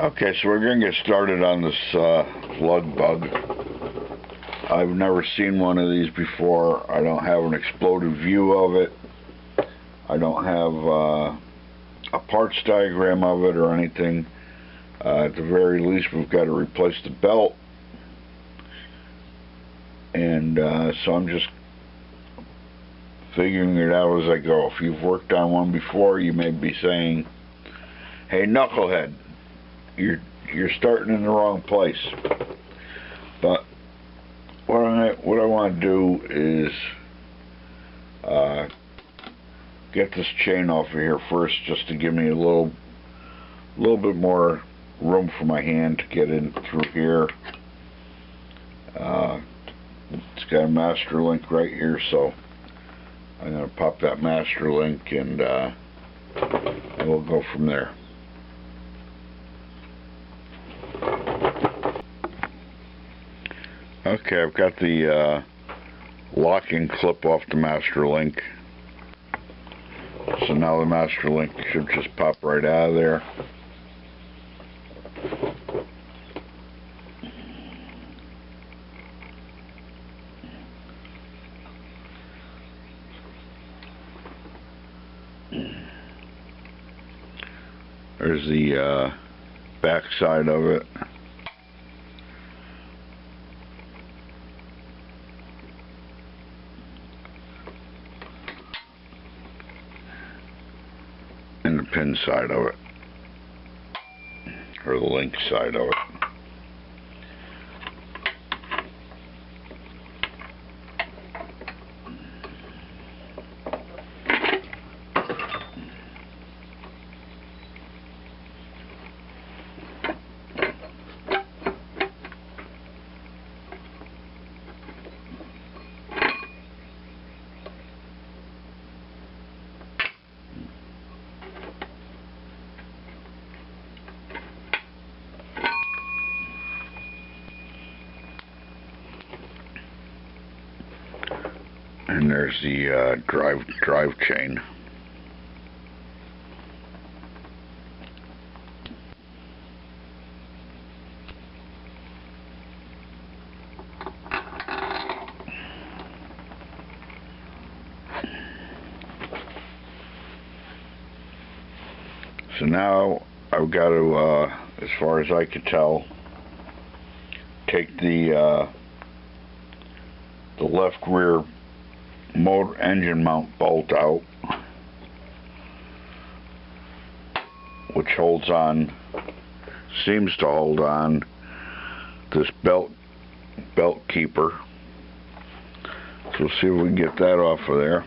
Okay, so we're going to get started on this Lug Bug. I've never seen one of these before. I don't have an exploded view of it. I don't have a parts diagram of it or anything. At the very least, we've got to replace the belt. And so I'm just figuring it out as I go. If you've worked on one before, you may be saying, "Hey, knucklehead, you're starting in the wrong place." But what I want to do is get this chain off of here first, just to give me a little bit more room for my hand to get in through here. It's got a master link right here, so I'm going to pop that master link and we'll go from there. Okay, I've got the locking clip off the master link. So now the master link should just pop right out of there. There's the back side of it. And the pin side of it, or the link side of it. And there's the drive chain. So now I've got to, as far as I could tell, take the left rear motor engine mount bolt out, which holds on, seems to hold on this belt keeper. So we'll see if we can get that off of there.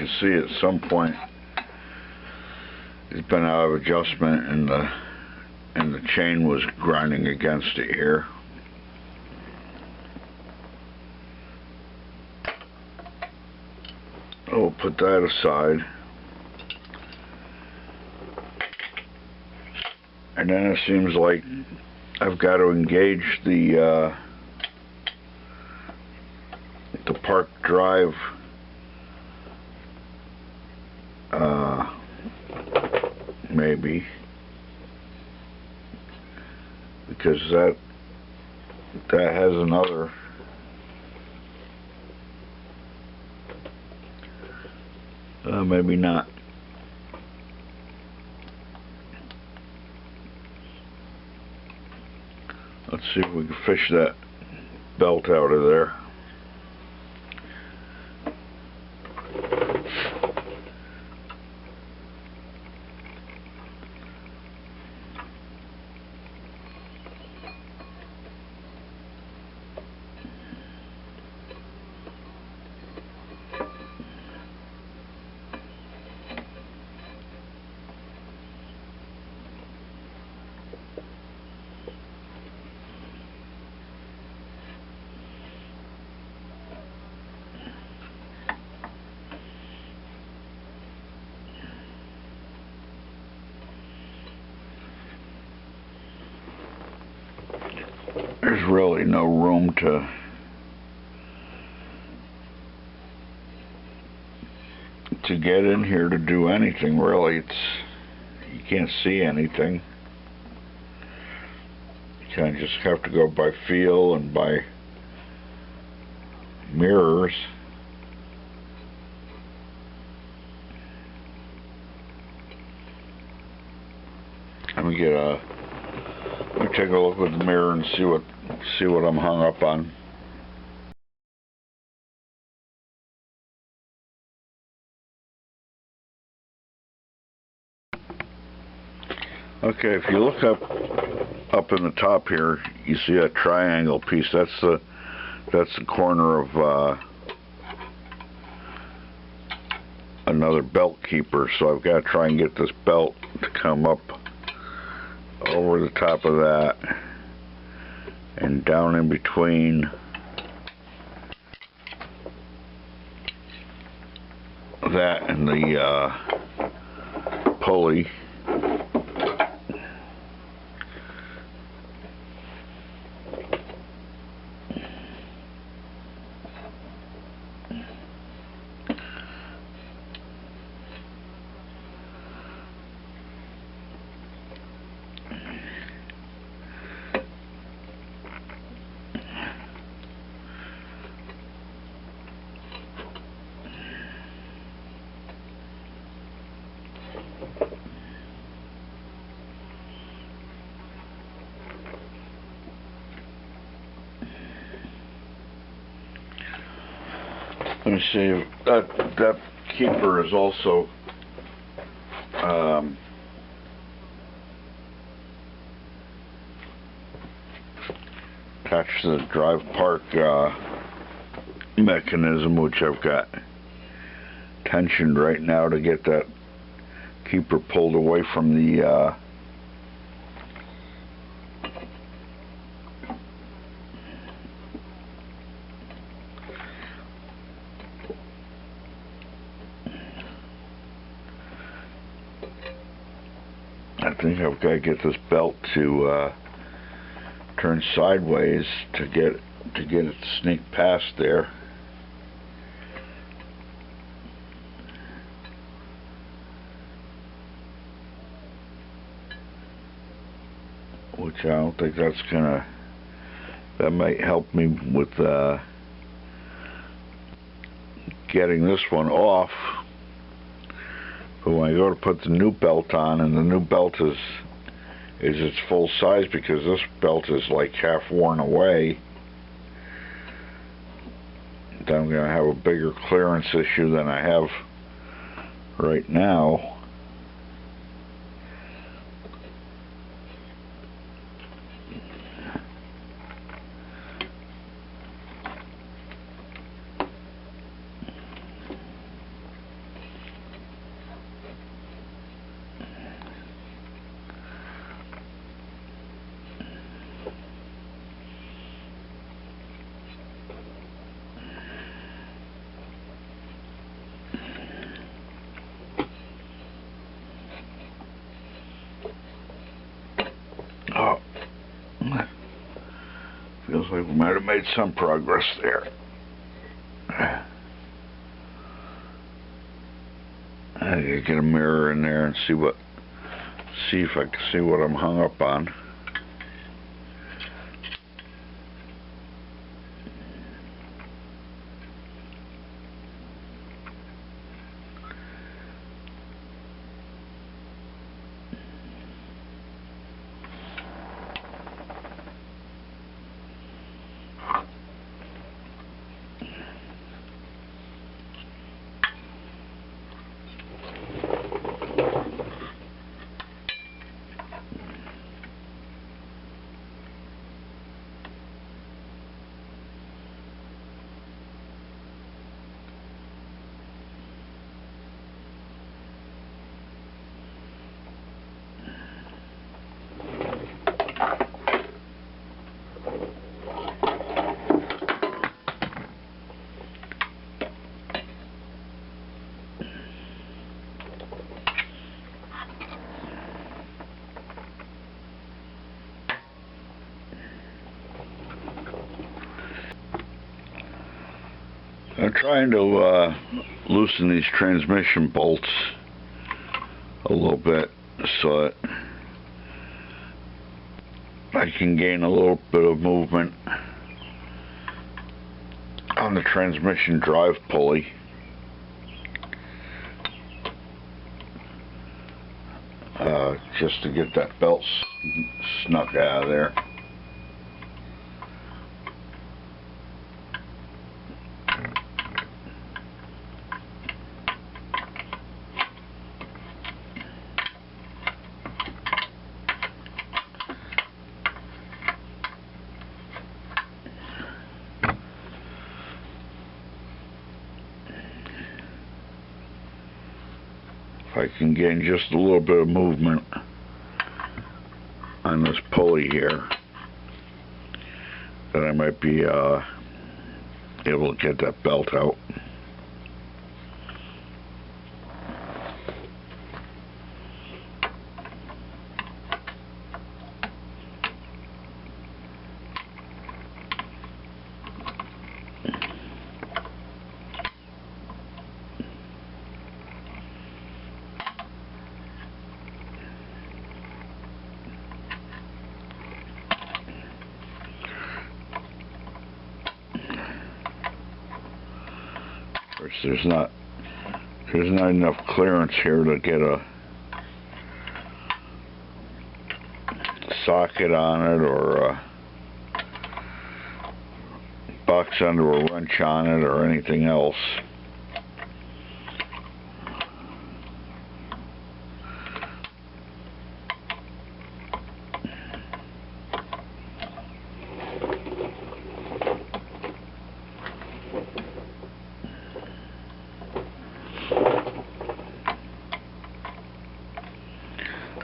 can see at some point it's been out of adjustment, and the chain was grinding against it here. We'll put that aside. And then it seems like I've got to engage the park drive maybe, because that has another maybe not. Let's see if we can fish that belt out of there. There's really no room to get in here to do anything, really. You can't see anything. You kind of just have to go by feel and by mirrors. Let me take a look with the mirror and see what I'm hung up on. Okay, if you look up in the top here, you see a triangle piece. That's the corner of another belt keeper. So I've got to try and get this belt to come up over the top of that and down in between that and the pulley. Let me see, that keeper is also attached to the drive park mechanism, which I've got tensioned right now to get that keeper pulled away from the I think I've got to get this belt to turn sideways to get it to sneak past there. Which I don't think that's gonna. That might help me with getting this one off. But when I go to put the new belt on, and the new belt is its full size, because this belt is like half worn away, then I'm going to have a bigger clearance issue than I have right now. Looks like we might have made some progress there. I gotta get a mirror in there and see if I can see what I'm hung up on. I'm trying to loosen these transmission bolts a little bit so that I can gain a little bit of movement on the transmission drive pulley. Just to get that belt snuck out of there. If I can gain just a little bit of movement on this pulley here, then I might be able to get that belt out. There's not enough clearance here to get a socket on it or a box under a wrench on it or anything else.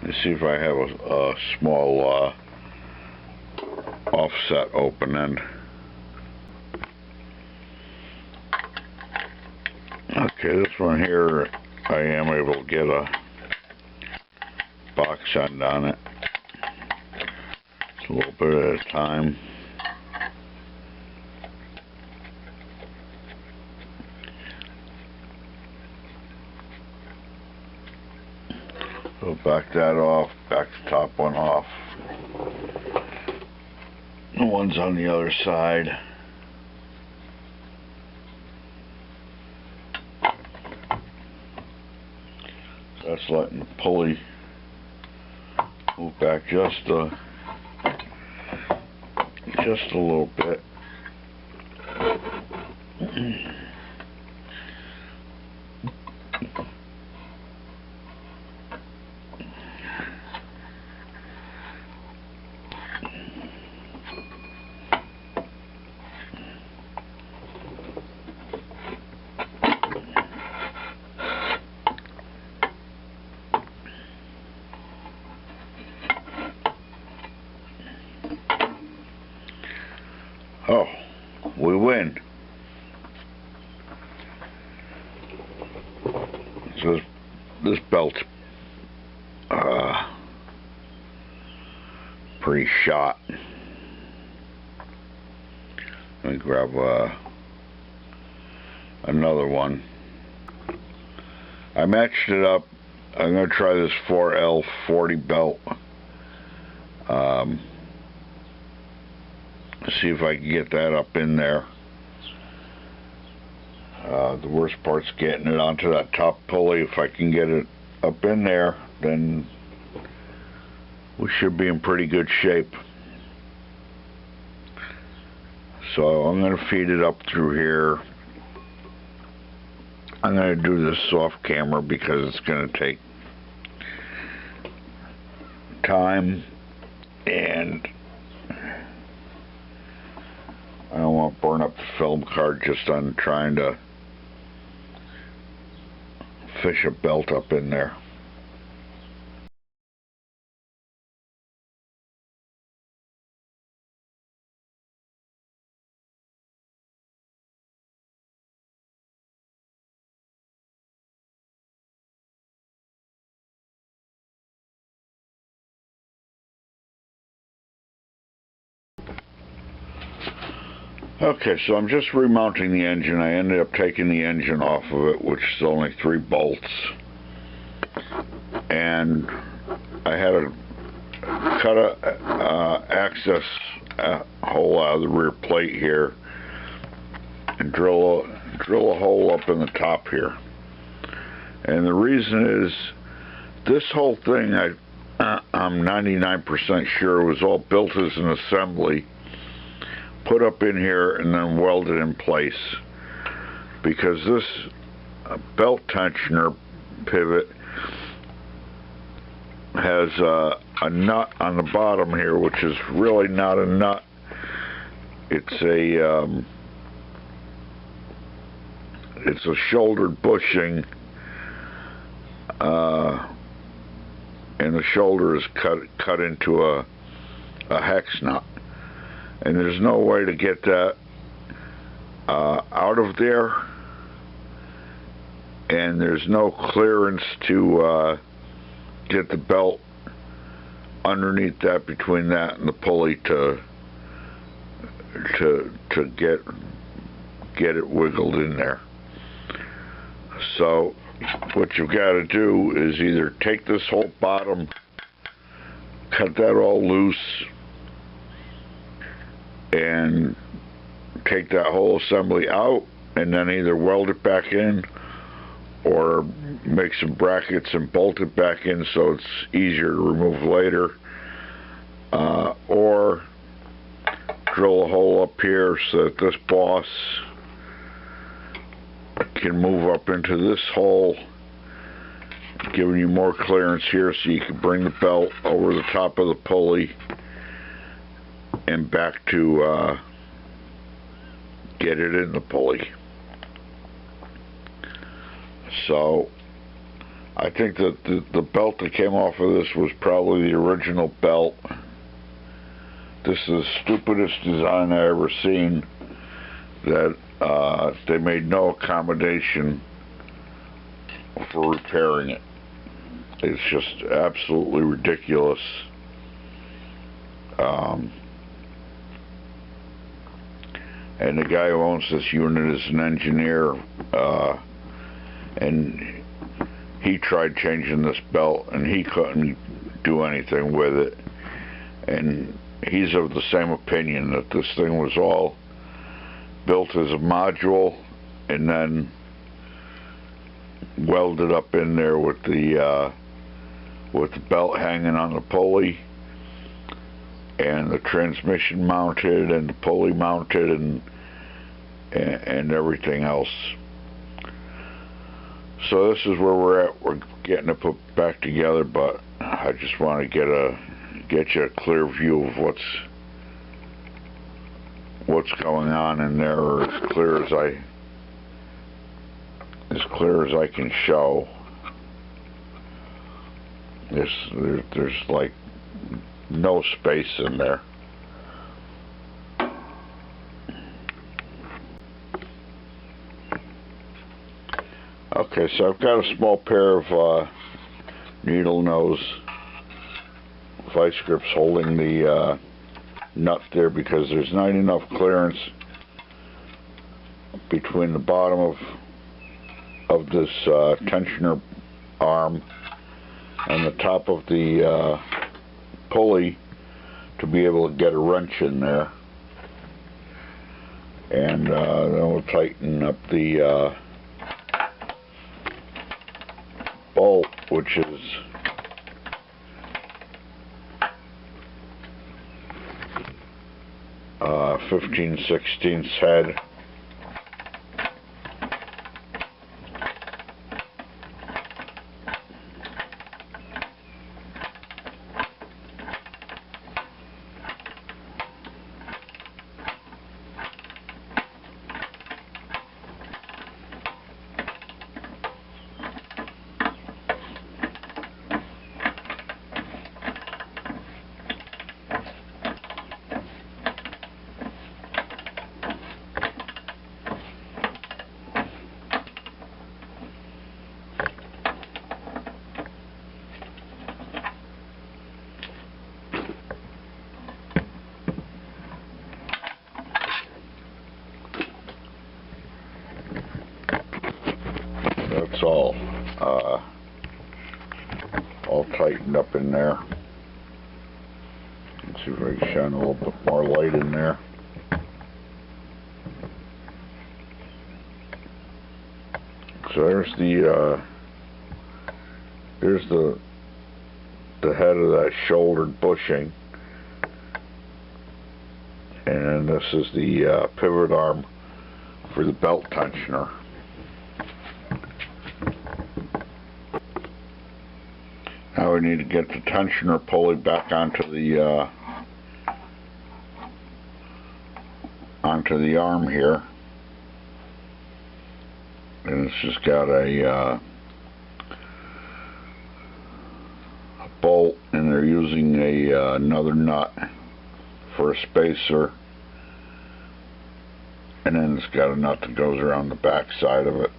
Let's see if I have a small offset opening. Okay, this one here, I am able to get a box end on it. It's a little bit at a time. So back that off, back the top one off. The one's on the other side. That's letting the pulley move back just a little bit. Oh, we win. So this belt's pretty shot. Let me grab another one. I matched it up. I'm going to try this 4L40 belt. See if I can get that up in there. The worst part's getting it onto that top pulley. If I can get it up in there, then we should be in pretty good shape. So I'm going to feed it up through here. I'm going to do this off camera because it's going to take time, and I don't want to burn up the film card just on trying to fish a belt up in there. Okay, so I'm just remounting the engine. I ended up taking the engine off of it, which is only 3 bolts. And I had to cut a access hole out of the rear plate here and drill a hole up in the top here. And the reason is this whole thing, I'm 99% sure, was all built as an assembly, put up in here, and then welded in place, because this belt tensioner pivot has a nut on the bottom here, which is really not a nut. It's a shouldered bushing, and the shoulder is cut into a hex nut. And there's no way to get that out of there, and there's no clearance to get the belt underneath that, between that and the pulley, to get it wiggled in there. So what you've got to do is either take this whole bottom, cut that all loose, and take that whole assembly out, and then either weld it back in or make some brackets and bolt it back in so it's easier to remove later, or drill a hole up here so that this boss can move up into this hole, giving you more clearance here so you can bring the belt over the top of the pulley and back to get it in the pulley. So I think that the belt that came off of this was probably the original belt. This is the stupidest design I ever seen, that they made no accommodation for repairing it. It's just absolutely ridiculous. And the guy who owns this unit is an engineer, and he tried changing this belt and he couldn't do anything with it. And he's of the same opinion, that this thing was all built as a module and then welded up in there with the belt hanging on the pulley, and the transmission mounted, and the pulley mounted, and everything else. So this is where we're at. We're getting it put back together, but I just want to get you a clear view of what's going on in there, or as clear as I can show. There's like no space in there. Okay, so I've got a small pair of needle nose vice grips holding the nut there, because there's not enough clearance between the bottom of this tensioner arm and the top of the pulley to be able to get a wrench in there. And then we'll tighten up the bolt, which is 15/16 head. That's all tightened up in there. Let's see if I can shine a little bit more light in there. So there's the head of that shouldered bushing, and this is the pivot arm for the belt tensioner. Now we need to get the tensioner pulley back onto the arm here, and it's just got a bolt, and they're using another nut for a spacer, and then it's got a nut that goes around the back side of it.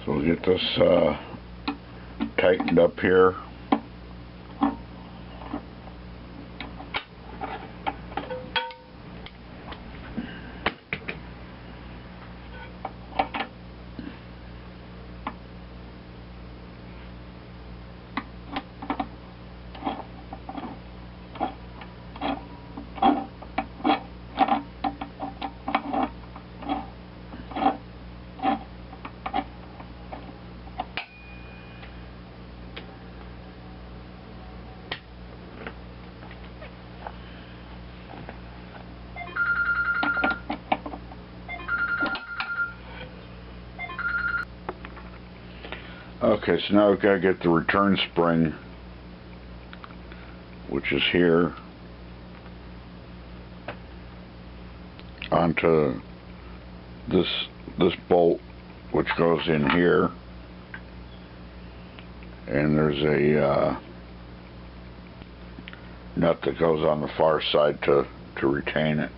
So we'll get this tightened up here. Okay, so now we've got to get the return spring, which is here, onto this bolt, which goes in here, and there's a nut that goes on the far side to retain it.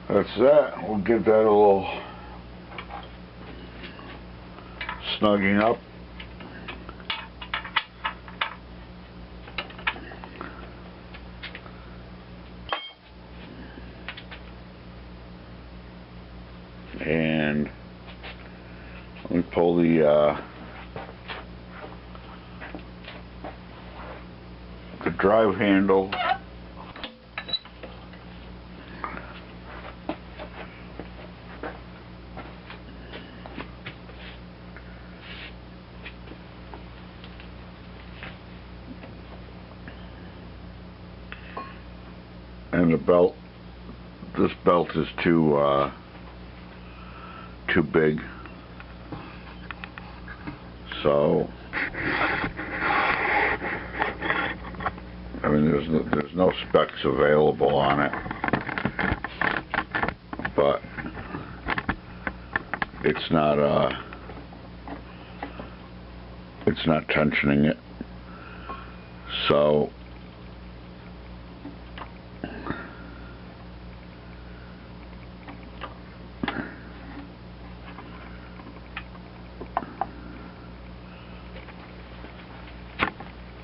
That's that. We'll give that a little snugging up. And let me pull the drive handle. And the belt, this belt is too big, so I mean there's no specs available on it, but it's not tensioning it, so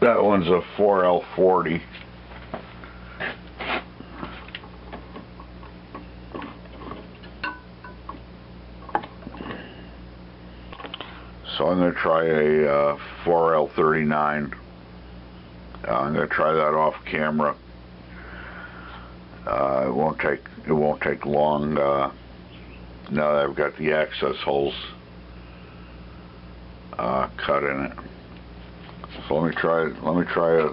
that one's a 4L40. So I'm going to try a 4L39. I'm going to try that off camera. It won't take long. Now that I've got the access holes cut in it. So let me try a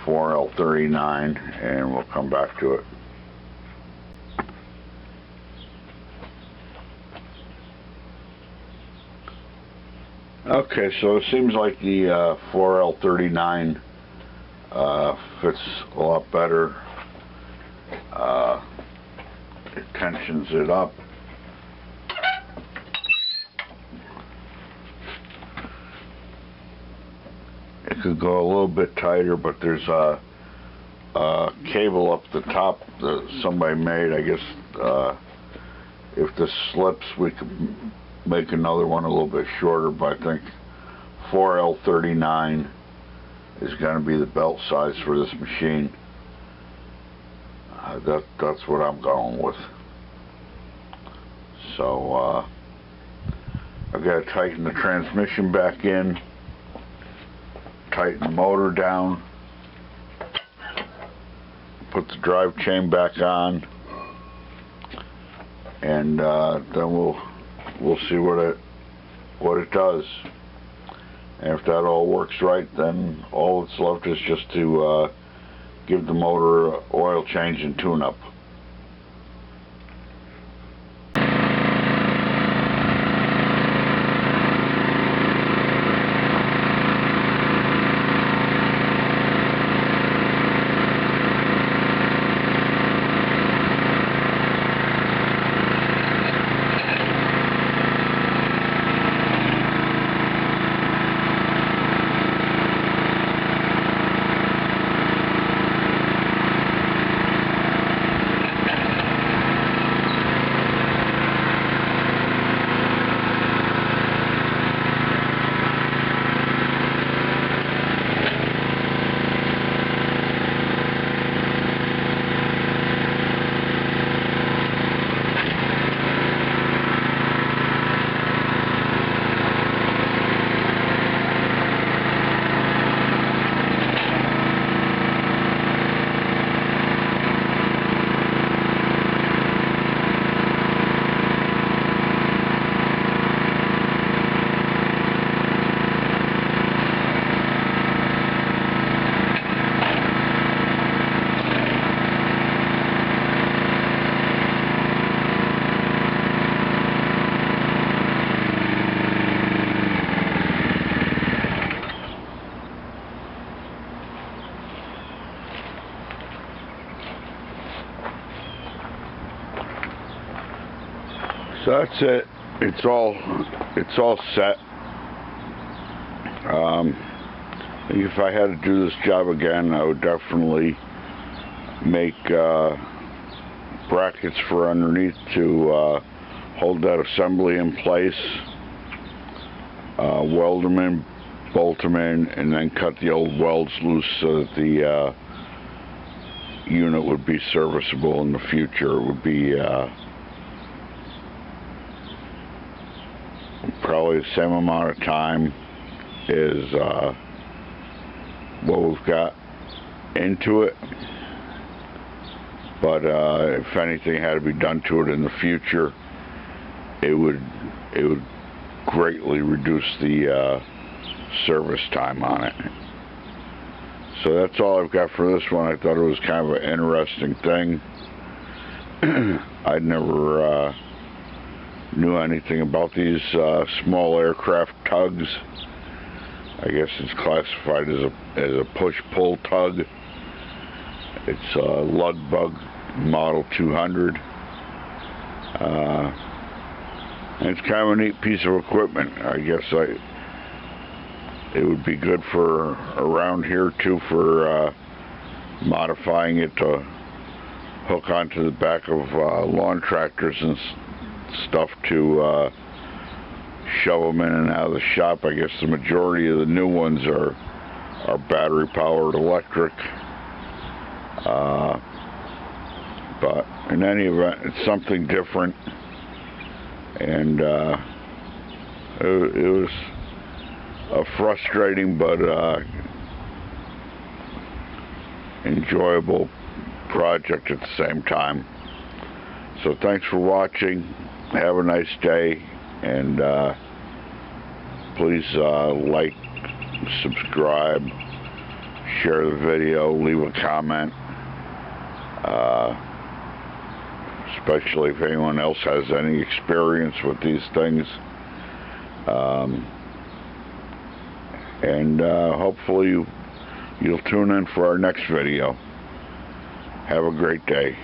4L39 and we'll come back to it. Okay, so it seems like the 4L39 fits a lot better. It tensions it up. It could go a little bit tighter, but there's a cable up the top that somebody made. I guess if this slips, we could make another one a little bit shorter, but I think 4L39 is going to be the belt size for this machine. That's what I'm going with. So I've got to tighten the transmission back in, tighten the motor down, put the drive chain back on, and then we'll see what it does. And if that all works right, then all that's left is just to give the motor an oil change and tune-up. So that's it. It's all set. If I had to do this job again, I would definitely make brackets for underneath to hold that assembly in place. weld them in, bolt them in, and then cut the old welds loose so that the unit would be serviceable in the future. It would be probably the same amount of time as what we've got into it, but if anything had to be done to it in the future, it would greatly reduce the service time on it. So that's all I've got for this one. I thought it was kind of an interesting thing. I'd never knew anything about these small aircraft tugs. I guess it's classified as a push-pull tug. It's a Lug Bug Model 200. And it's kind of a neat piece of equipment. I guess it would be good for around here too, for modifying it to hook onto the back of lawn tractors and stuff to shove them in and out of the shop. I guess the majority of the new ones are battery powered electric, but in any event, it's something different, and it was a frustrating but enjoyable project at the same time. So thanks for watching. Have a nice day, and please like, subscribe, share the video, leave a comment, especially if anyone else has any experience with these things, and hopefully you'll tune in for our next video. Have a great day.